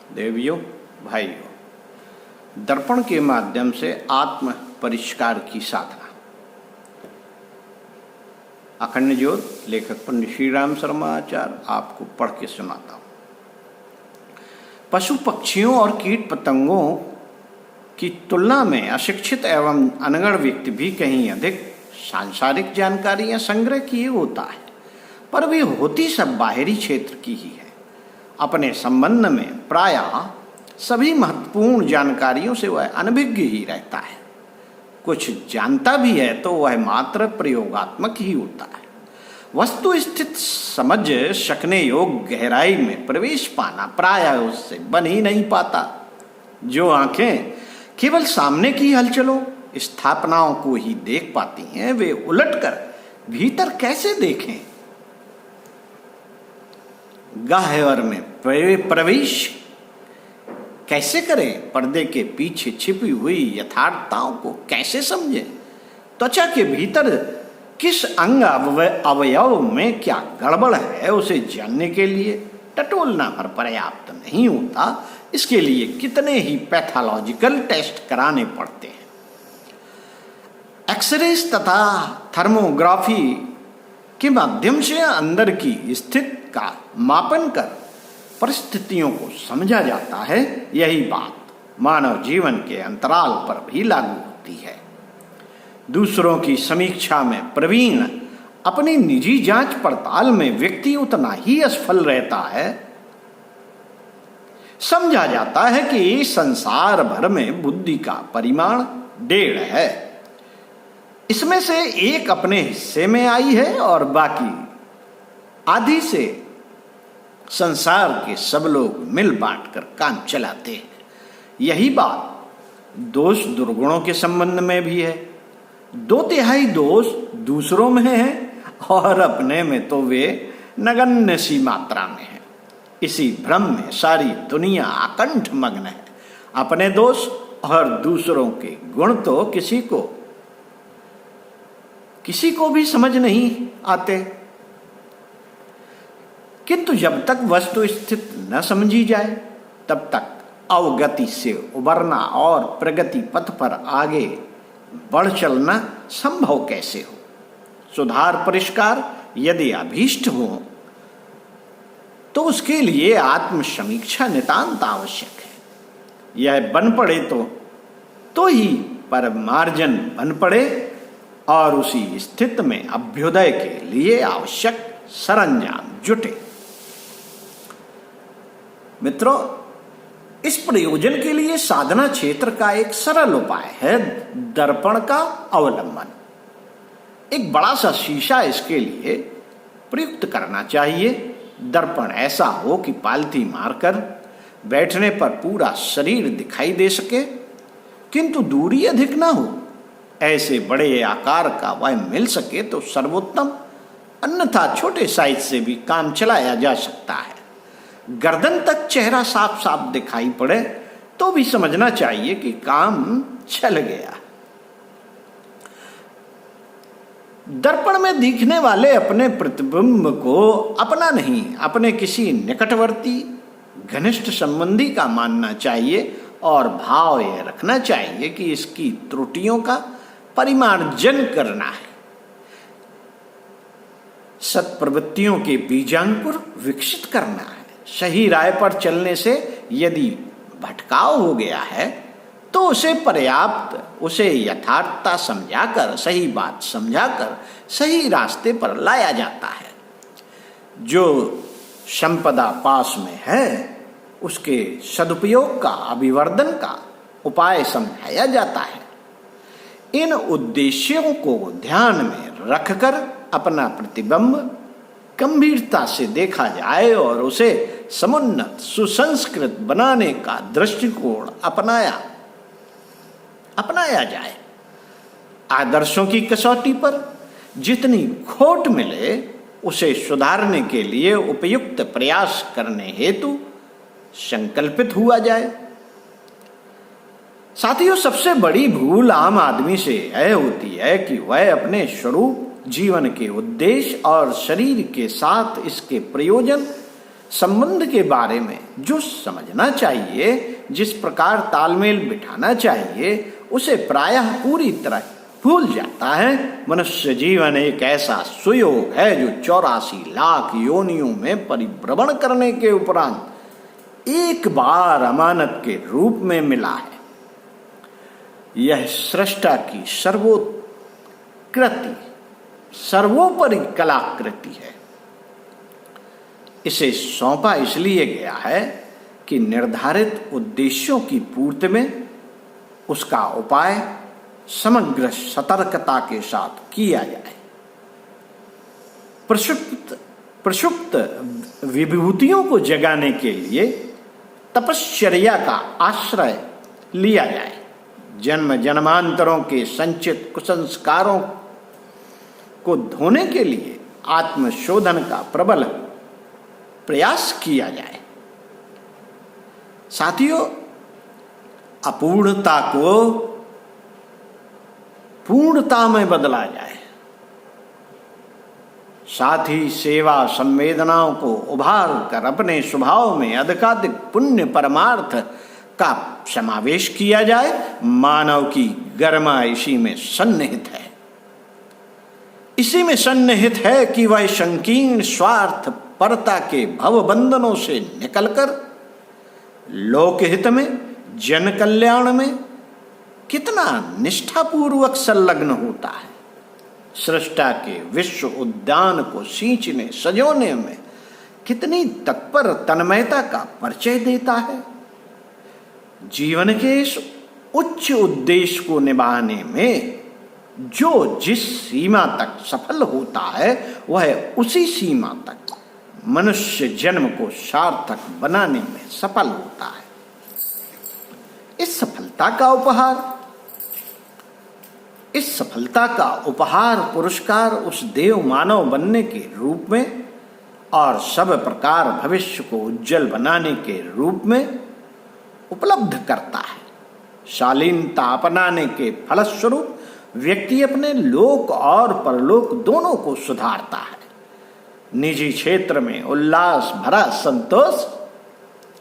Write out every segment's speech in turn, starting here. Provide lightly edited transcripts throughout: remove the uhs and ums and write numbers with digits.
देवियों, भाइयों, दर्पण के माध्यम से आत्म परिष्कार की साधना। अखंड ज्योत लेखक पंडित श्री राम शर्मा आचार्य आपको पढ़ के सुनाता हूँ। पशु पक्षियों और कीट पतंगों की तुलना में अशिक्षित एवं अनगढ़ व्यक्ति भी कहीं अधिक सांसारिक जानकारियां संग्रह किए होता है, पर वे होती सब बाहरी क्षेत्र की ही है। अपने संबंध में प्रायः सभी महत्वपूर्ण जानकारियों से वह अनभिज्ञ ही रहता है। कुछ जानता भी है तो वह मात्र प्रयोगात्मक ही होता है। वस्तु स्थित समझ सकने योग्य गहराई में प्रवेश पाना प्रायः उससे बन ही नहीं पाता। जो आंखें केवल सामने की हलचलों स्थापनाओं को ही देख पाती हैं, वे उलटकर भीतर कैसे देखें, गहवर में प्रवेश कैसे करें, पर्दे के पीछे छिपी हुई यथार्थताओं को कैसे समझें, त्वचा के भीतर किस अंग अवयव में क्या गड़बड़ है उसे जानने के लिए टटोलना भर पर्याप्त नहीं होता। इसके लिए कितने ही पैथोलॉजिकल टेस्ट कराने पड़ते हैं। एक्सरेज तथा थर्मोग्राफी के माध्यम से अंदर की स्थिति का मापन कर परिस्थितियों को समझा जाता है। यही बात मानव जीवन के अंतराल पर भी लागू होती है। दूसरों की समीक्षा में प्रवीण अपनी निजी जांच पड़ताल में व्यक्ति उतना ही असफल रहता है। समझा जाता है कि संसार भर में बुद्धि का परिमाण 1.5 है। इसमें से एक अपने हिस्से में आई है और बाकी आधी से संसार के सब लोग मिल बांट कर काम चलाते हैं। यही बात दोष दुर्गुणों के संबंध में भी है। 2/3 दोष दूसरों में है और अपने में तो वे नगण्य सी मात्रा में है। इसी भ्रम में सारी दुनिया आकंठ मग्न है। अपने दोष और दूसरों के गुण तो किसी को भी समझ नहीं आते। किंतु जब तक वस्तु स्थित न समझी जाए तब तक अवगति से उबरना और प्रगति पथ पर आगे बढ़ चलना संभव कैसे हो। सुधार परिष्कार यदि अभीष्ट हो तो उसके लिए आत्म समीक्षा नितांत आवश्यक है। यह बन पड़े तो ही परमार्जन बन पड़े और उसी स्थिति में अभ्युदय के लिए आवश्यक सरंजाम जुटे। मित्रों, इस प्रयोजन के लिए साधना क्षेत्र का एक सरल उपाय है दर्पण का अवलंबन। एक बड़ा सा शीशा इसके लिए प्रयुक्त करना चाहिए। दर्पण ऐसा हो कि पालथी मारकर बैठने पर पूरा शरीर दिखाई दे सके, किंतु दूरी अधिक ना हो। ऐसे बड़े आकार का वह मिल सके तो सर्वोत्तम, अन्यथा छोटे साइज से भी काम चलाया जा सकता है। गर्दन तक चेहरा साफ साफ दिखाई पड़े तो भी समझना चाहिए कि काम चल गया। दर्पण में दिखने वाले अपने प्रतिबिंब को अपना नहीं, अपने किसी निकटवर्ती घनिष्ठ संबंधी का मानना चाहिए और भाव यह रखना चाहिए कि इसकी त्रुटियों का परिमार्जन करना है। सत्प्रवृत्तियों के बीजांकुर विकसित करना है। सही राय पर चलने से यदि भटकाव हो गया है तो उसे यथार्थता समझाकर, सही बात समझाकर सही रास्ते पर लाया जाता है। जो संपदा पास में है उसके सदुपयोग का, अभिवर्धन का उपाय समझाया जाता है। इन उद्देश्यों को ध्यान में रखकर अपना प्रतिबिंब गंभीरता से देखा जाए और उसे समुन्नत सुसंस्कृत बनाने का दृष्टिकोण अपनाया जाए। आदर्शों की कसौटी पर जितनी खोट मिले उसे सुधारने के लिए उपयुक्त प्रयास करने हेतु संकल्पित हुआ जाए। साथियों, सबसे बड़ी भूल आम आदमी से यह होती है कि वह अपने स्वरूप, जीवन के उद्देश्य और शरीर के साथ इसके प्रयोजन संबंध के बारे में जो समझना चाहिए, जिस प्रकार तालमेल बिठाना चाहिए, उसे प्रायः पूरी तरह भूल जाता है। मनुष्य जीवन एक ऐसा सुयोग है जो 84 लाख योनियों में परिभ्रमण करने के उपरांत एक बार अमानत के रूप में मिला है। यह सृष्टा की सर्वोत्कृति, सर्वोपरि कलाकृति है। इसे सौंपा इसलिए गया है कि निर्धारित उद्देश्यों की पूर्ति में उसका उपाय समग्र सतर्कता के साथ किया जाए। प्रसुप्त विभूतियों को जगाने के लिए तपश्चर्या का आश्रय लिया जाए। जन्म जन्मांतरों के संचित कुसंस्कारों को धोने के लिए आत्मशोधन का प्रबल प्रयास किया जाए। साथियों, अपूर्णता को पूर्णता में बदला जाए। साथ ही सेवा संवेदनाओं को उभार कर अपने स्वभाव में अधिकाधिक पुण्य परमार्थ का समावेश किया जाए। मानव की गरिमा इसी में सन्निहित है। इसी में सन्निहित है कि वह संकीर्ण स्वार्थ परता के भव बंधनों से निकलकर लोकहित में, जन कल्याण में कितना निष्ठापूर्वक संलग्न होता है। सृष्टा के विश्व उद्यान को सींचने सजोने में कितनी तत्पर तन्मयता का परिचय देता है। जीवन के इस उच्च उद्देश्य को निभाने में जो जिस सीमा तक सफल होता है, वह उसी सीमा तक मनुष्य जन्म को सार्थक बनाने में सफल होता है। इस सफलता का उपहार पुरस्कार उस देव मानव बनने के रूप में और सब प्रकार भविष्य को उज्जवल बनाने के रूप में उपलब्ध करता है। शालीनता अपनाने के फलस्वरूप व्यक्ति अपने लोक और परलोक दोनों को सुधारता है। निजी क्षेत्र में उल्लास भरा संतोष,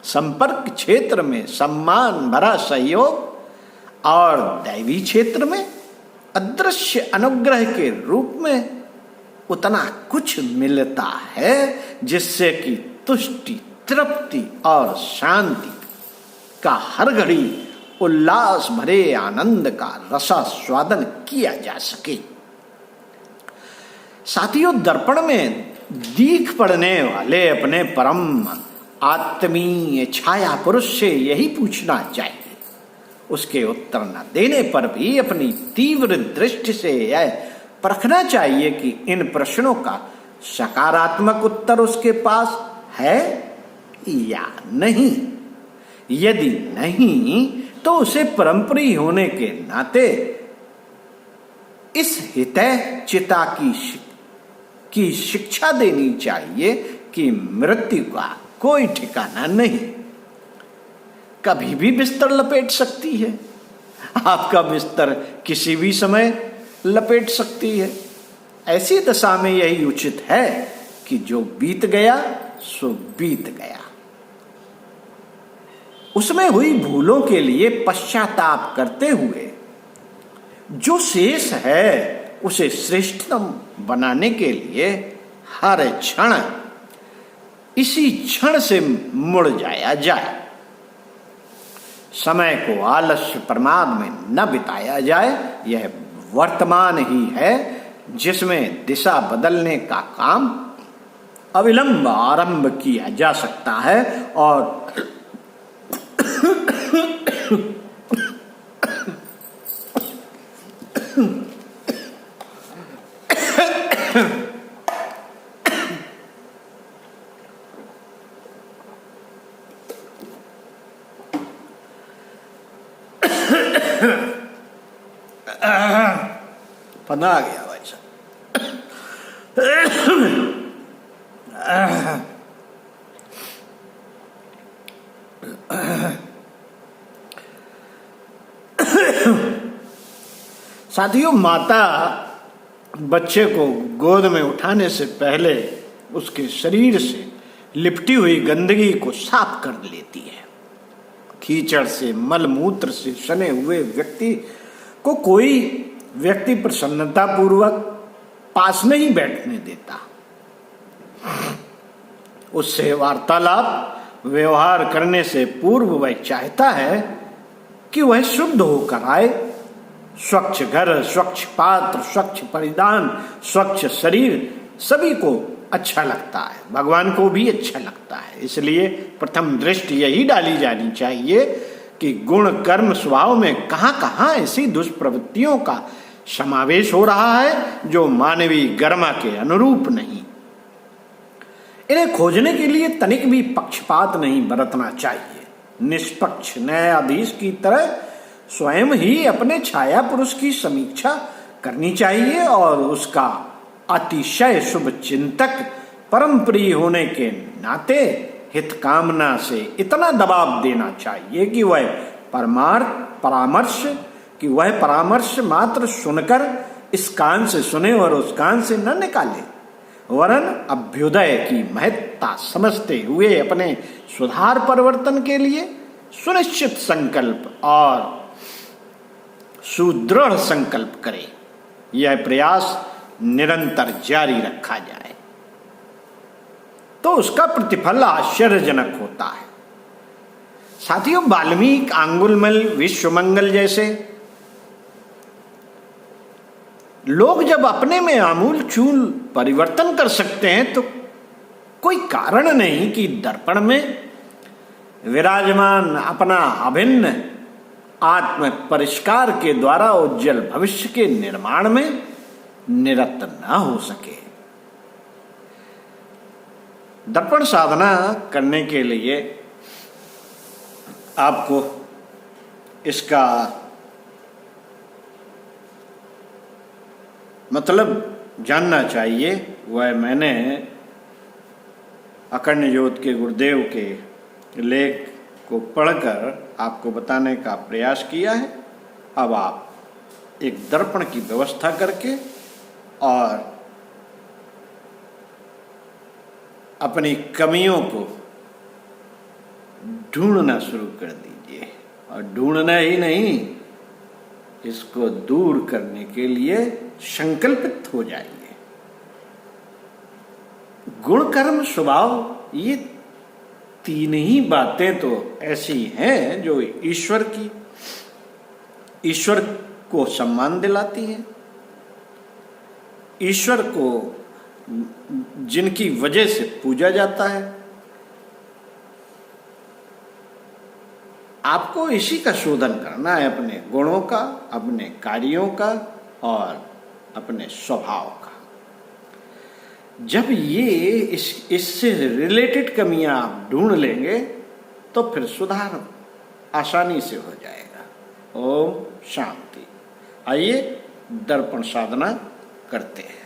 संपर्क क्षेत्र में सम्मान भरा सहयोग और दैवी क्षेत्र में अदृश्य अनुग्रह के रूप में उतना कुछ मिलता है जिससे कि तुष्टि, तृप्ति और शांति का हर घड़ी उल्लास भरे आनंद का रसास्वादन किया जा सके। साथियों, दर्पण में दीख पड़ने वाले अपने परम आत्मीय छाया पुरुष से यही पूछना चाहिए। उसके उत्तर न देने पर भी अपनी तीव्र दृष्टि से यह परखना चाहिए कि इन प्रश्नों का सकारात्मक उत्तर उसके पास है या नहीं। यदि नहीं, तो उसे परंपरी होने के नाते इस हितै चिता की शिक्षा देनी चाहिए कि मृत्यु का कोई ठिकाना नहीं, कभी भी बिस्तर लपेट सकती है। आपका बिस्तर किसी भी समय लपेट सकती है। ऐसी दशा में यही उचित है कि जो बीत गया सो बीत गया। उसमें हुई भूलों के लिए पश्चाताप करते हुए जो शेष है उसे श्रेष्ठतम बनाने के लिए हर क्षण इसी क्षण से मुड़ जाया जाए। समय को आलस्य प्रमाद में न बिताया जाए। यह वर्तमान ही है जिसमें दिशा बदलने का काम अविलंब आरंभ किया जा सकता है और पना आ गया भाई साहब। साथियों, माता बच्चे को गोद में उठाने से पहले उसके शरीर से लिपटी हुई गंदगी को साफ कर लेती है। कीचड़ से, मलमूत्र से सने हुए व्यक्ति को कोई व्यक्ति प्रसन्नता पूर्वक पास नहीं बैठने देता। उससे वार्तालाप व्यवहार करने से पूर्व वह चाहता है कि वह शुद्ध होकर आए। स्वच्छ घर, स्वच्छ पात्र, स्वच्छ परिधान, स्वच्छ शरीर सभी को अच्छा लगता है, भगवान को भी अच्छा लगता है। इसलिए प्रथम दृष्टि यही डाली जानी चाहिए कि गुण कर्म स्वभाव में कहाँ कहाँ ऐसी दुष्प्रवृत्तियों का समावेश हो रहा है जो मानवीय गरिमा के अनुरूप नहीं। इन्हें खोजने के लिए तनिक भी पक्षपात नहीं बरतना चाहिए। निष्पक्ष न्यायाधीश की तरह स्वयं ही अपने छाया पुरुष की समीक्षा करनी चाहिए और उसका अतिशय शुभ चिंतक, परम प्रिय होने के नाते हित कामना से इतना दबाव देना चाहिए कि वह परामर्श मात्र सुनकर इस कान से सुने और उस कान से न निकाले, वरन अभ्युदय की महत्ता समझते हुए अपने सुधार परिवर्तन के लिए सुनिश्चित संकल्प और सुदृढ़ संकल्प करे। यह प्रयास निरंतर जारी रखा जाए तो उसका प्रतिफल आश्चर्यजनक होता है। साथियों, वाल्मीकि, आंगुलमल, विश्वमंगल जैसे लोग जब अपने में आमूल चूल परिवर्तन कर सकते हैं तो कोई कारण नहीं कि दर्पण में विराजमान अपना अभिन्न आत्म परिष्कार के द्वारा उज्जवल भविष्य के निर्माण में निरत न हो सके। दर्पण साधना करने के लिए आपको इसका मतलब जानना चाहिए। वह मैंने अकर्ण ज्योत के गुरुदेव के लेख को पढ़कर आपको बताने का प्रयास किया है। अब आप एक दर्पण की व्यवस्था करके और अपनी कमियों को ढूंढना शुरू कर दीजिए, और ढूंढना ही नहीं, इसको दूर करने के लिए संकल्पित हो जाइए। गुण कर्म स्वभाव, ये तीन ही बातें तो ऐसी हैं जो ईश्वर को सम्मान दिलाती हैं, ईश्वर को जिनकी वजह से पूजा जाता है। आपको इसी का शोधन करना है, अपने गुणों का, अपने कार्यों का और अपने स्वभाव का। जब ये इससे रिलेटेड कमियां आप ढूंढ लेंगे तो फिर सुधार आसानी से हो जाएगा। ओम शांति। आइए दर्पण साधना करते हैं।